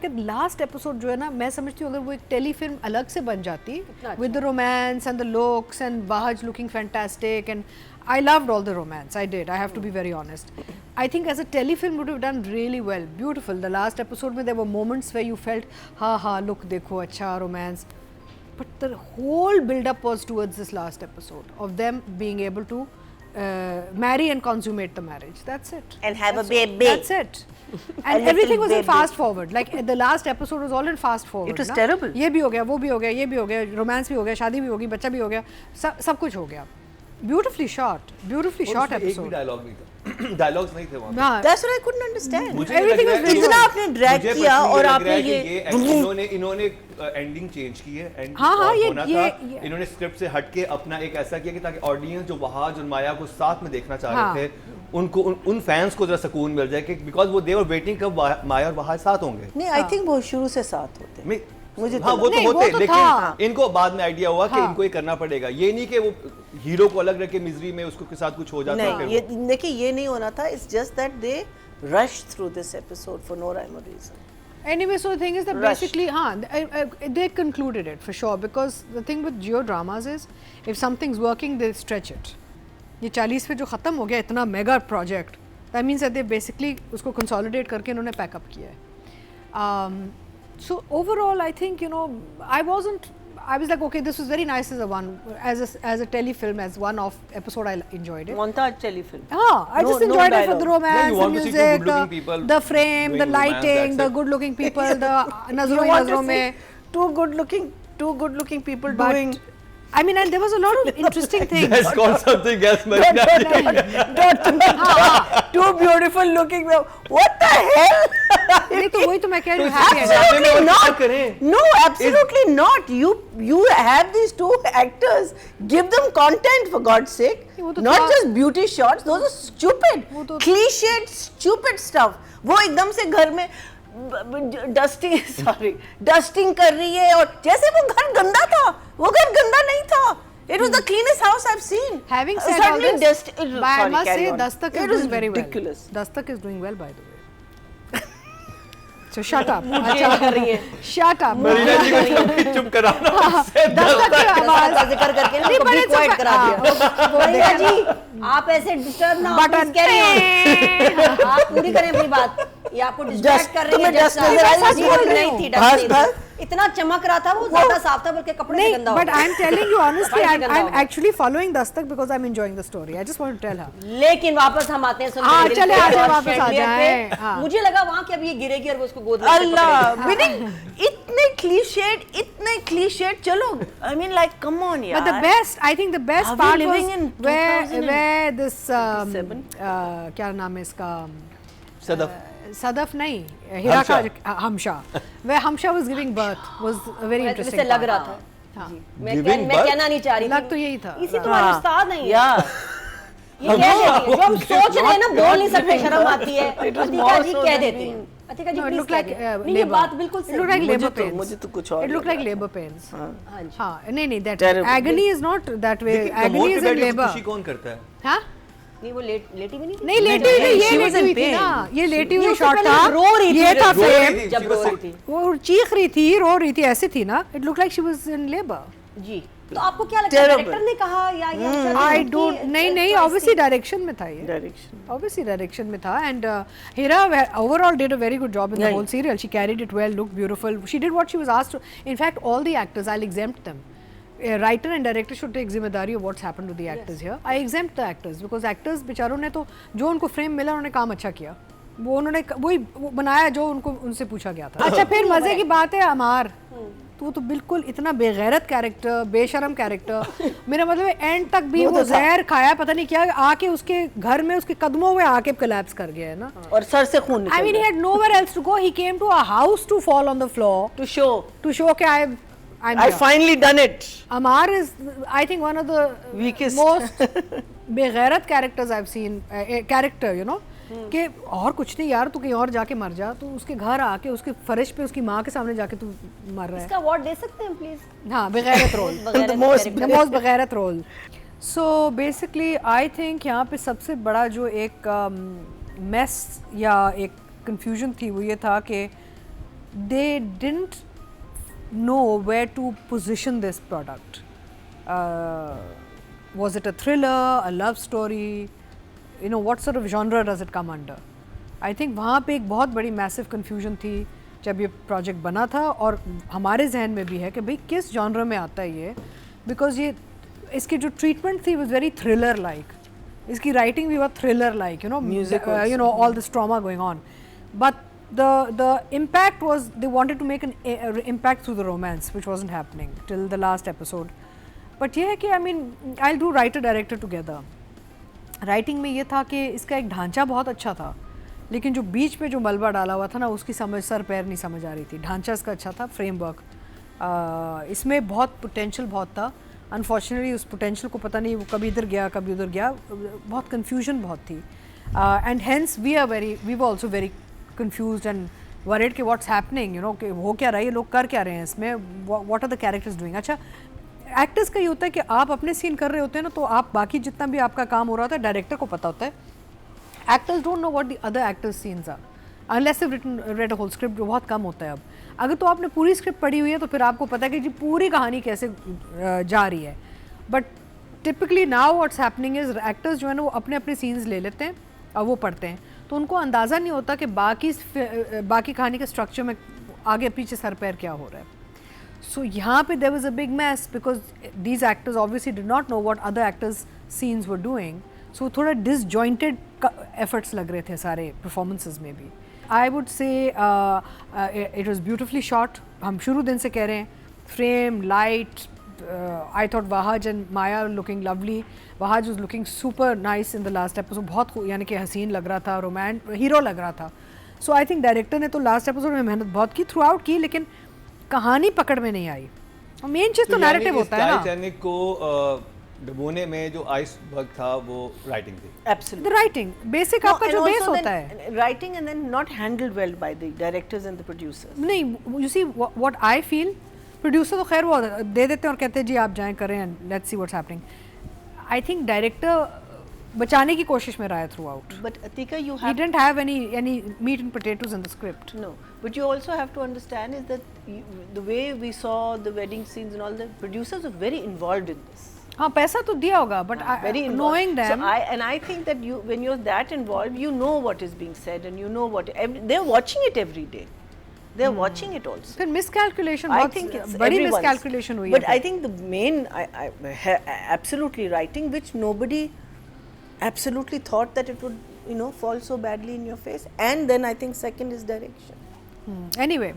Last episode जो है ना, मैं समझती हूँ अगर वो एक टेली फिल्म अलग से बन जाती with the romance and the looks and Wahaj looking fantastic and I loved all the romance. I did. I have to be very honest. I think as a telefilm would have done really well. Beautiful. The last episode, there were moments where you felt, ha, look, dekho, acha, romance. But the whole build-up was towards this last episode of them being able to marry and consummate the marriage. That's it. And have That's a baby. That's it. And everything was in fast forward. Like the last episode was all in fast forward. It was terrible. ये भी हो गया, वो भी हो गया, ये भी हो गया, romance भी हो गया, शादी भी होगी, बच्चा भी हो गया, सब कुछ हो गया. Beautifully shot episode. डायलॉग नहीं था. डायलॉग्स नहीं थे वहाँ. That's what I couldn't understand. Everything was very इतना आपने ड्रैग किया और आपने ये इन्होंने एंडिंग चेंज की है. हाँ, ये इन्होंने स्क्रिप्ट से हटके अपना एक ऐसा किया कि ताकि ऑडियंस जो वहाज और माया को साथ में देखना चाह रहे थे, उनको उन फैंस को जरा सुकून मिल जाए कि बिकॉज वो दे वर वेटिंग कब माया और वहाज साथ होंगे. नहीं, आई थिंक वो शुरू से साथ होते हैं. मुझे हाँ, वो तो होते, लेकिन इनको बाद में आइडिया हुआ कि इनको ये करना पड़ेगा. ये नहीं कि वो हीरो को अलग रख के मिजरी में उसको के साथ कुछ हो जाता है. ये देखिए, ये नहीं होना था. It's just that they rushed through this episode for no rhyme or reason. Anyway, so the thing is that basically, they concluded it for sure, because the thing with geodramas is if something's working, they stretch it. ये 40 पे जो खत्म हो गया इतना mega project, that means that they basically उसको consolidate करके इन्होंने पैक अप किया है. So overall, I think, you know, I was like, okay, this was very nice as a telefilm, as one off episode. I enjoyed it. Montage telefilm. I just enjoyed it for the romance, you the want to see two music, good-looking people the frame, the doing romance, lighting, the that's it. good-looking people, the nazro You want to nazro see mein. two good looking people But doing. I mean, and there was a lot of interesting things. That's called something else, Marina. Two beautiful looking. What the hell? नहीं तो वही तो मैं कह रही हूँ. Absolutely not. No, absolutely not. You have these two actors. Give them content, for God's sake. Not just beauty shots. Those are stupid. Cliched, stupid stuff. वो एकदम से घर में डस्टिंग कर रही है और जैसे वो घर गंदा था. वो घर गंदा नहीं था. It was the cleanest house I've seen. Having said all this, I must say Dastak is doing very well. Dastak is doing well, by the way. So shut up. Shut up. Marina जी को चुप कराना. दस्तक की आवाज जिक्र करके ना बड़ी quite करा दिया. मरीना जी, आप ऐसे डिस्टर्ब ना हो. प्लीज करिए. आप पूरी करें अपनी बात. ये आपको डिस्ट्रैक्ट कर रही है. नहीं थी डस्ट. इतना चमक रहा था, वो ज्यादा साफ था बल्कि कपड़े से गंदा हो गया. But I'm telling you honestly, I'm actually following Dastak because I'm enjoying the story. I just want to tell her. लेकिन वापस हम आते हैं सुनने. हाँ, चले आ जाए, वापस आ जाए. मुझे लगा वहाँ कि अब ये गिरेगी और वो उसको गोद में पकड़ेगी. इतने क्लीशेड. चलो, I mean, like, come on, यार. But I think the best part was where this क्या नाम है इसका? Sadaf नहीं, हीरा का हमशा. Where Hamsha was giving birth was a very interesting. लग रहा था. मैं कहना नहीं चाह रही. लग तो यही था. इसी तुम्हारे उस्ताद नहीं है. ये कह देती है जो हम सोच रहे हैं ना, बोल नहीं सकते, शर्म आती है. अतिका जी कह देती हैं. अतिका जी प्लीज कह दें. ये बात बिल्कुल सही. It looked like labor pains. मुझे तो कुछ और. It looked like labor pains. हाँ, नहीं, that Terrible. agony is not that way. Agony is in labor. खुशी कौन करता है? हाँ? नहीं, वो लेटी भी नहीं थी. नहीं लेटी हुई, ये लेटी हुई थी ना. ये लेटी हुई शॉट था. रो रही थी. ये था फ्रेम. जब रो रही थी. वो चीख रही थी, रो रही थी, ऐसी थी ना. It looked like she was in labor. जी. तो आपको क्या लगता है, डायरेक्टर ने कहा या ये? I don't. नहीं, obviously direction में था ये. Obviously direction में था, and Hira overall did a very good job in the whole serial. She carried it well, looked beautiful. She did what she was asked to. In fact, all the actors, I'll exempt them. Writer and director should take जिम्मेदारी of what's happened to the actors here. I exempt the actors because actors बेचारों ने तो जो उनको frame मिला उन्होंने काम अच्छा किया. वो उन्होंने वही बनाया जो उनसे पूछा गया था. अच्छा, फिर मजे की बात है अमार, तू तो बिल्कुल इतना बेगैरत कैरेक्टर, बेशरम कैरेक्टर. मेरा मतलब एंड तक भी वो जहर खाया, पता नहीं क्या, आके उसके घर में उसके कदमों में आके कोलैप्स कर गया है ना. और सर से खून निकल. I mean, he had nowhere else to go. He came to a house to fall on the floor to show कि I finally done it. Amar is, I think, one of the weakest, most बेगैरत characters I've seen. Character, you know, कि और कुछ नहीं यार, तू कहीं और जाके मर जा. तू उसके घर आके उसके फर्श पे उसकी माँ के सामने जाके तू मर रहा है. इसका अवार्ड दे सकते हैं प्लीज? हाँ, बेगैरत रोल. The most बेगैरत role. So basically, I think यहाँ पे सबसे बड़ा जो एक mess या एक confusion थी वो ये था कि they didn't know where to position this product. Was it a thriller, a love story? You know, what sort of genre does it come under? I think वहाँ पे एक बहुत बड़ी massive confusion थी जब ये project बना था, और हमारे जहन में भी है कि भाई किस genre में आता है ये, because ये इसकी जो treatment थी was very thriller like. इसकी writing भी बहुत thriller like, you know, music, you know, all this trauma going on. But the impact was they wanted to make an impact through the romance, which wasn't happening till the last episode. But ये है कि I mean I'll do writer director together. Writing में ये था कि इसका एक ढांचा बहुत अच्छा था, लेकिन जो बीच में जो मलबा डाला हुआ था ना, उसकी समझ सर पैर नहीं समझ आ रही थी. ढांचा इसका अच्छा था, फ्रेमवर्क, इसमें बहुत पोटेंशियल बहुत था. अनफॉर्चुनेटली उस पोटेंशियल को पता नहीं वो कभी इधर गया कभी उधर गया, बहुत कन्फ्यूजन बहुत थी. And hence we were also very confused and worried कि व्हाट्स हैपनिंग, यू नो, कि हो क्या रहा है, ये लोग कर क्या रहे हैं इसमें, what are the characters doing. अच्छा, एक्टर्स का ये होता है कि आप अपने सीन कर रहे होते हैं ना, तो आप बाकी जितना भी आपका काम हो रहा होता है डायरेक्टर को पता होता है. Actors don't know what the other actors scenes are unless they read a whole script, जो बहुत कम होता है. अब अगर तो आपने पूरी स्क्रिप्ट पढ़ी हुई है तो फिर आपको पता है कि जी पूरी कहानी कैसे जा रही है. But typically now what's happening is actors जो है ना वो अपने अपने सीन्स ले लेते हैं और वो पढ़ते हैं, तो उनको अंदाज़ा नहीं होता कि बाकी कहानी के स्ट्रक्चर में आगे पीछे सर पैर क्या हो रहा है. So यहाँ पे there was a big mess because these actors obviously did not know what other actors' scenes were doing. So थोड़ा disjointed efforts लग रहे थे सारे performances में भी. I would say it was beautifully shot. हम शुरू दिन से कह रहे हैं, frame, light. I thought Wahaj and Maya were looking lovely. Wahaj was looking super nice in the last episode. बहुत यानी कि हसीन लग रहा था, हीरो लग रहा था. So I think director ने तो last episode में मेहनत बहुत की, throughout की, लेकिन कहानी पकड़ में नहीं आई. मेन चीज तो नैरेटिव होता है ना. टाइटैनिक को डुबोने में जो आइसबर्ग था वो राइटिंग थी. एब्सोल्युटली. द राइटिंग बेसिक आपका जो बेस होता है, writing and then not handled well by the directors and the producers. नहीं, you see what I feel, producer तो खैर वो दे देते हैं और कहते हैं जी आप जाएं करें and let's see what's happening. I think director बचाने की कोशिश में रहा है through out. But Atika, you He have didn't have any meat and potatoes in the script. no. But you also have to understand is that the way we saw the wedding scenes and all, the producers were very involved in this. हाँ, पैसा तो दिया होगा, but Very involved. knowing them. So I think that when you're that involved, you know what is being said and you know what they're watching it every day. They're watching it also. फिर miscalculation, I बहुत think it's बड़ी everyone's. miscalculation हुई है. But I think the main, absolutely writing, which nobody absolutely thought that it would, you know, fall so badly in your face. And then I think second is direction. Anyway,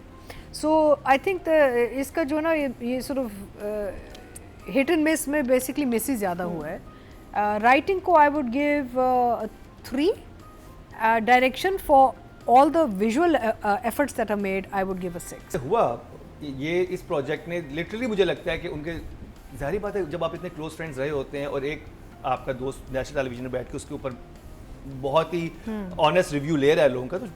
so I think इसका जो ना ये sort of hit and miss में basically miss ही ज़्यादा हुआ है. Writing को I would give 3. Direction for all the visual efforts that are made I would give a 6. हुआ ये इस प्रोजेक्ट ने लिटरली मुझे लगता है कि उनके ज़ाहिर बात है जब आप इतने क्लोज फ्रेंड्स रहे होते हैं और एक आपका दोस्त नेशनल टेलीविजन में बैठ के उसके ऊपर बहुत ही ऑनेस्ट रिव्यू ले रहा है लोगों का, तो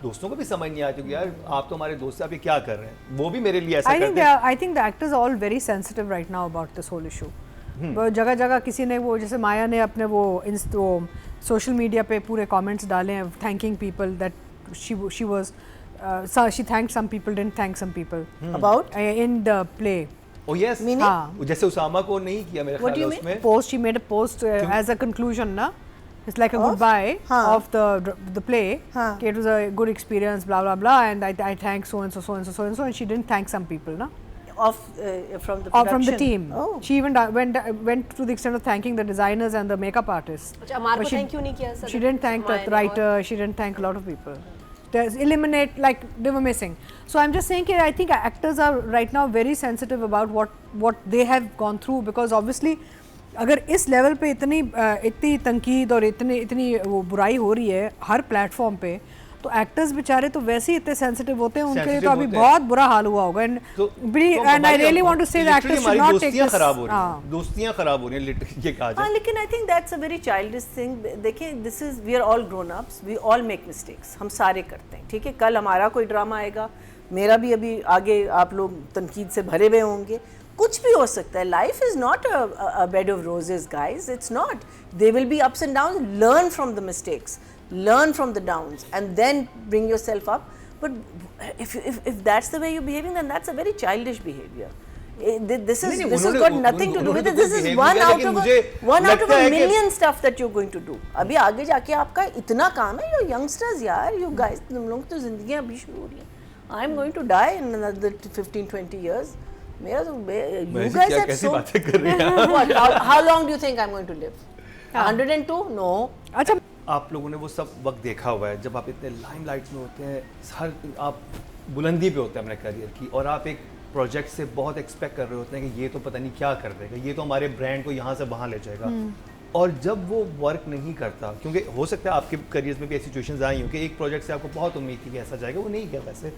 दोस्तों को भी समझ नहीं आती कि यार आप तो हमारे दोस्त हैं, आप ये क्या कर रहे हैं. वो भी मेरे लिए ऐसा करते हैं. I think the actors are all very sensitive right now about this whole issue. जगह जगह किसी ने वो जैसे माया ने अपने वो सोशल मीडिया पे पूरे कमेंट्स डाले हैं thanking people that she was she thanked some people, didn't thank some people About in the play. Oh yes. हाँ. जैसे उसामा को नहीं किया मेरे ख्याल है उसमें. Post, she made a post as a conclusion ना. It's like a goodbye of the play. It was a good experience, blah blah blah, and I thank so and so and so and so, and she didn't thank some people, na? From the production. From the team. Oh. She even went to the extent of thanking the designers and the makeup artists. But she, thank you नहीं किया sir. She didn't thank the writer. She didn't thank a lot of people. Eliminate, like they were missing. So I'm just saying that I think actors are right now very sensitive about what they have gone through, because obviously अगर इस level पे इतनी तनकीद और इतनी वो बुराई हो रही है हर प्लेटफॉर्म पे, तो एक्टर्स बेचारे तो वैसे ही इतने सेंसिटिव होते हैं, उनके लिए तो अभी बहुत बुरा हाल हुआ होगा. And I really want to say that actors should not take this. दोस्तियां खराब हो रही हैं ये कहा जाए. लेकिन I think that's a very childish thing. देखिए, this is we are all grown ups, we all make mistakes. हम सारे करते हैं, ठीक है. कल हमारा कोई ड्रामा आएगा, मेरा भी अभी आगे आप लोग तनकीद से भरे हुए होंगे, कुछ भी हो सकता है. Life is not a bed of roses guys, it's not. They will be ups and downs. Learn from the mistakes, learn from the downs and then bring yourself up. But if that's the way you're behaving, then that's a very childish behavior. This has got nothing to do with it. This is one out of a million stuff that you're going to do. अभी आगे जाके आपका इतना काम है, you youngsters यार, you guys, तुम लोग तो जिंदगियां अभी शुरू हो रही हैं. I'm going to die in another 15-20 years. मेरा तो you guys have so. बातें कर रही हैं? What? How long do you think I'm going to live? 102? No. अच्छा, आप लोगों ने वो सब वक्त देखा हुआ है जब आप इतने लाइमलाइट में होते हैं, हर आप बुलंदी पे होते हैं अपने करियर की, और आप एक प्रोजेक्ट से बहुत एक्सपेक्ट कर रहे होते हैं कि ये तो पता नहीं क्या कर देगा, ये तो हमारे ब्रांड को यहाँ से वहाँ ले जाएगा, और जब वो वर्क नहीं करता, क्योंकि हो सकता है आपके करियर में भी ऐसी सिचुएशंस आई हो कि एक प्रोजेक्ट से आपको बहुत उम्मीद थी कि ऐसा जाएगा, वो नहीं गया वैसे,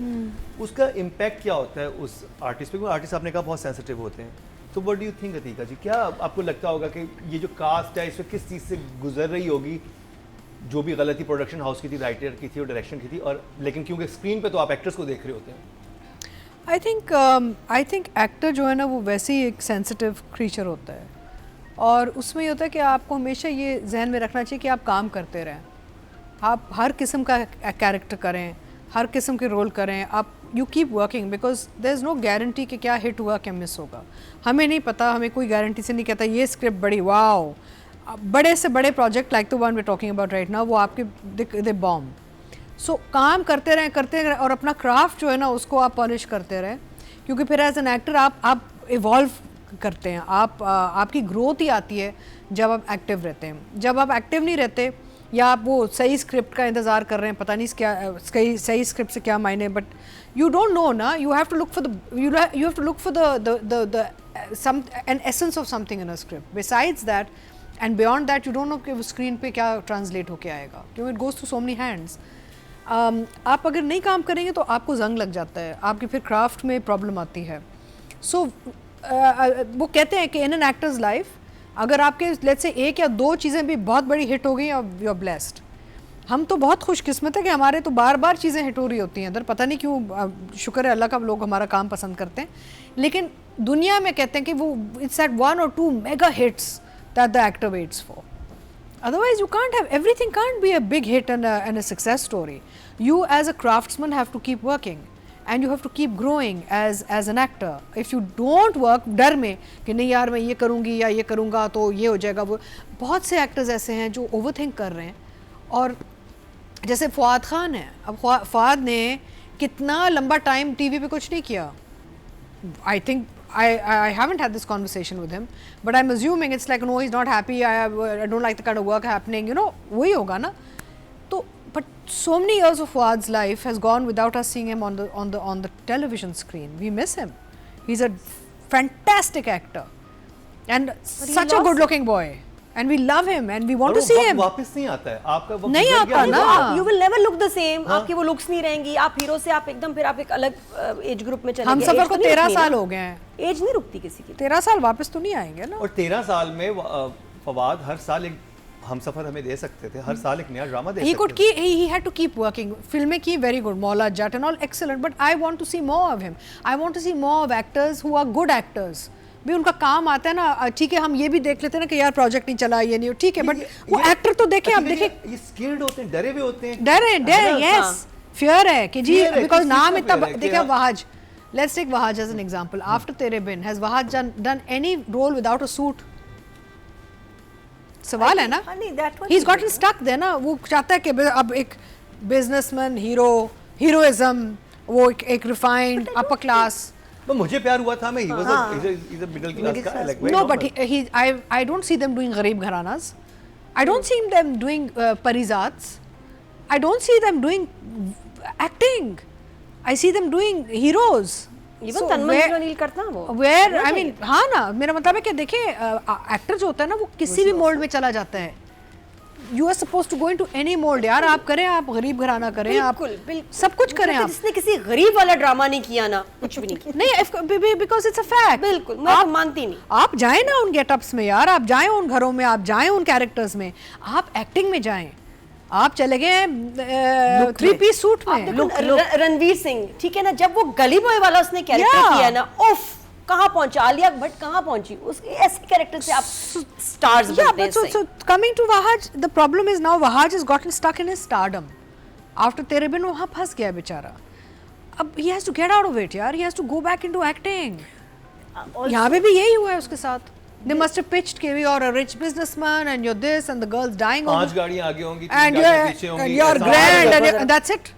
उसका इम्पैक्ट क्या होता है उस आर्टिस्ट पे? क्योंकि आर्टिस्ट आपने कहा बहुत सेंसिटिव होते हैं, तो what do you think Atiqa ji, क्या आपको लगता होगा कि ये जो कास्ट है इसमें किस चीज़ से गुजर रही होगी, जो भी गलती प्रोडक्शन हाउस की थी, राइटर की थी और डायरेक्शन की थी, और लेकिन क्योंकि स्क्रीन पे तो आप एक्टर्स को देख रहे होते हैं? आई थिंक एक्टर जो है ना वो वैसे ही एक सेंसिटिव क्रीचर होता है, और उसमें ये होता है कि आपको हमेशा ये जहन में रखना चाहिए कि आप काम करते रहें, आप हर किस्म का कैरेक्टर करें, हर किस्म के रोल करें, आप you keep working, because there is no guarantee कि क्या हिट हुआ क्या मिस होगा, हमें नहीं पता, हमें कोई गारंटी से नहीं कहता ये स्क्रिप्ट बड़ी वाओ, बड़े से बड़े project like the one we talking about right now वो आपके दे बॉम्ब. सो काम करते रहें और अपना क्राफ्ट जो है ना उसको आप पॉलिश करते रहें, क्योंकि फिर एज एन एक्टर आप इवॉल्व करते हैं, आपकी ग्रोथ ही आती है जब आप एक्टिव रहते हैं. जब आप एक्टिव नहीं रहते या आप वो सही स्क्रिप्ट का इंतज़ार कर रहे हैं, पता नहीं क्या सही स्क्रिप्ट से क्या मायने, बट यू डोंट नो ना, you have to look for the some an essence of something in a script besides that, and beyond that you don't know कि स्क्रीन पे क्या ट्रांसलेट होके आएगा, क्योंकि it goes to so many hands. आप अगर नहीं काम करेंगे तो आपको जंग लग जाता है, आपकी फिर क्राफ्ट में प्रॉब्लम आती है. सो वो कहते हैं कि इन एन एक्टर्स लाइफ अगर आपके लेट्स से एक या दो चीज़ें भी बहुत बड़ी हिट हो गई, यू आर ब्लेस्ड. हम तो बहुत खुशकिस्मत है कि हमारे तो बार बार चीज़ें हिट हो रही होती हैं इधर, पता नहीं क्यों, शुक्र है अल्लाह का, लोग हमारा काम पसंद करते हैं. लेकिन दुनिया में कहते हैं कि वो it's at 1 or 2 mega hits that the actor waits for. Otherwise, you can't have everything. Can't be a big hit and a success story. You, as a craftsman, have to keep working, and you have to keep growing as an actor. If you don't work, डर में कि नहीं यार मैं ये करूँगी या ये करूँगा तो ये हो जाएगा, वो बहुत से एक्टर्स ऐसे हैं जो ओवरथिंक कर रहे हैं. और जैसे फवाद खान है, अब फवाद ने कितना लंबा टाइम टीवी पे कुछ नहीं किया. I think I haven't had this conversation with him, but I'm assuming it's like no, he's not happy. I don't like the kind of work happening. You know, वही होगा ना. तो but so many years of Fuad's life has gone without us seeing him on the television screen. We miss him. He's a fantastic actor and such a good-looking boy. And we love him and we want to see him. वापस नहीं आता है आपका वक्त, नहीं आता ना. You will never look the same. आपकी वो looks नहीं रहेंगी. आप हीरो से आप एकदम फिर आप एक अलग एज ग्रुप में चले गए. हम सफर को 13 साल हो गए हैं. एज नहीं रुकती किसी की. 13 साल वापस तो नहीं आएंगे ना. और 13 साल में फवाद हर साल एक हम सफर हमें दे सकते थे, हर साल एक नया ड्रामा दे सकते थे. He had to keep working. फिल्में की very good, Maula Jatt and all excellent, but I want to see more of him. I want to see more of actors who are good actors. भी उनका काम आता है ना. ठीक है, हम ये भी देख लेते हैं ना कि यार प्रोजेक्ट नहीं चला, ये नहीं, ठीक है, बट वो एक्टर तो देखें. आप देखें ये स्केर्ड होते हैं, डरे हुए होते हैं. डर यस, फियर है कि जी, बिकॉज नाम इतना. देखिए Wahaj, let's take Wahaj as an example. After Tere Bin has Wahaj done any role without a suit? सवाल है ना. He is gotten stuck there ना. वो चाहता है कि अब एक बिजनेसमैन हीरोइज्म, वो एक रिफाइंड अपर क्लास. तो मुझे प्यार हुआ था, मैं he was a middle class guy, like no, but I don't see them doing गरीब gharanas. I don't see them doing parizats. I don't see them doing acting. I see them doing heroes. Even तन्मय नील करता है वो. Where I mean, हाँ ना, मेरा मतलब है कि देखिए एक्टर जो होता है ना वो किसी भी मोल्ड में चला जाता है. You are supposed to go into any mold. यार आप करें, आप गरीब घराना करें, आप सब कुछ करें. आप जिसने किसी गरीब वाला ड्रामा नहीं किया ना, कुछ भी नहीं किया. नहीं, because it's a fact. बिल्कुल, मैं तो मानती नहीं. आप जाएं ना उन गेटअप्स में यार, आप जाएं उन घरों में, आप जाएं उन कैरेक्टर्स में, आप एक्टिंग में जाएं. आप चले गए 3-piece सूट में. रणवीर सिंह, ठीक है ना, जब वो गली बॉय वाला उसने कैरेक्टर किया ना, उफ, कहाँ पहुंचा. आलिया भट्ट कहाँ पहुंची. उस ऐसे कैरेक्टर से आप स्टार्स बनते हैं. So coming to Wahaj, the problem is now Wahaj has gotten stuck in his stardom. After तेरे बिन वहाँ फंस गया बेचारा. अब he has to get out of it यार, he has to go back into acting. यहाँ पे भी यही हुआ है उसके साथ. They must have pitched कि you're a rich businessman and you're this and the girl's dying. 5 गाड़ियाँ आगे होंगी, 3 and गाड़ियाँ पीछे होंगी. and you're grand and that's it.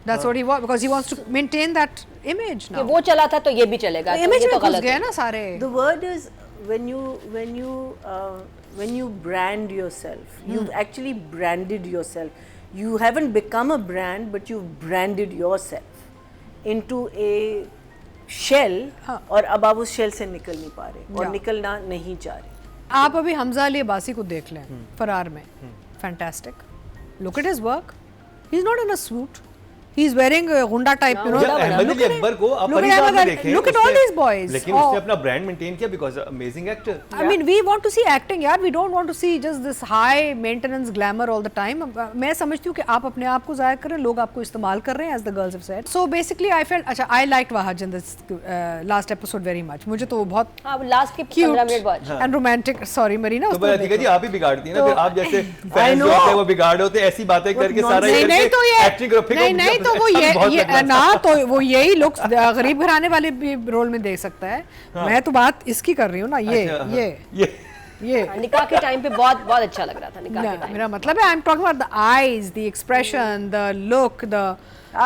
That's what he wants because he wants to maintain that image now. कि वो चला था तो ये भी चलेगा. Image तो में घुस गलत गए है ना सारे. The word is when you brand yourself, you've actually branded yourself. You haven't become a brand, but you've branded yourself into a shell. और अब आप उस shell से निकल नहीं पा रहे और निकलना नहीं चाह रहे. आप अभी हमजा अली अब्बासी को देख लें फरार में. Fantastic. Look at his work. He's not in a suit. He's wearing a Honda type, you know. Ahmad Ali Akbar को आप परिवार में देखें. Look at all these boys. लेकिन उसने अपना ब्रांड मेंटेन किया because amazing actor. I mean, we want to see acting, यार. We don't want to see just this high maintenance glamour all the time. मैं समझती हूँ कि आप अपने आप को ज़ाहिर करें, लोग आपको इस्तेमाल कर रहे हैं, as the girls have said. So basically, I felt, अच्छा, I liked Wahaj in this last episode very much. मुझे तो वो बहुत लास्ट के 15 मिनट बाद and romantic. Sorry, Marina. तो ठीक है जी, आप ही बिगाड़ती हैं ना. फिर आप जैसे फैन जो होते हैं वो बिगाड़ होते हैं, ऐसी बातें करके सारा एक्टिंग करो. नहीं तो वो ये ना तो वो यही लोग गरीब घराने वाले भी रोल में दे सकता है. मैं तो बात इसकी कर रही हूँ ना. ये निकाह के टाइम पे बहुत अच्छा लग रहा था. निकाह के टाइम मेरा मतलब है I am talking about the eyes, the expression, the look, the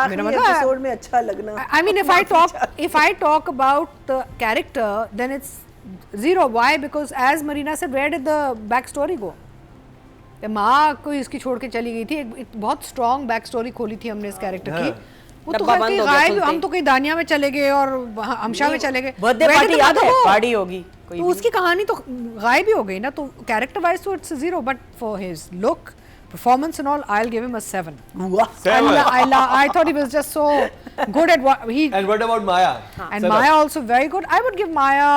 मेरा मतलब एपिसोड में अच्छा लगना. I mean if I talk about the character then it's zero. Why? Because as Marina said, where did the back story go? माँ को इसकी छोड़ के चली गई थी. एक बहुत स्ट्रॉन्ग बैक स्टोरी खोली थी हमने इस कैरेक्टर की. वो तो कहीं गायब. हम तो कहीं दानिया में चले गए और हमशा में चले गए. बर्थडे पार्टी याद है? पार्टी होगी तो उसकी कहानी तो गायब ही हो गई ना. तो कैरेक्टर वाइज तो it's zero, but for his look, performance and all, I'll give him a 7. 7. I thought he was just so good at what he. And what about Maya? And Maya also very good. I would give Maya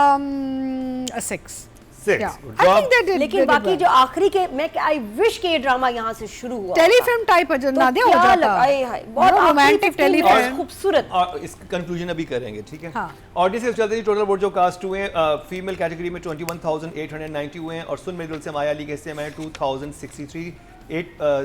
a 6. 6. Yeah. I think they did. लेकिन बाकी जो आखिरी के मैं I wish के ये drama यहाँ से शुरू हुआ. टेलीफिल्म टाइप ना दे हो जाता. बहुत रोमांटिक टेलीफिल्म. खूबसूरत. और इसका कंक्लूजन अभी करेंगे, ठीक है. ऑडियंस से चलते हैं. टोटल वोट जो कास्ट हुए फीमेल कैटेगरी में 21,890 हुए हैं और सुन मेरे दिल से माया अली के हिस्से में 2,063.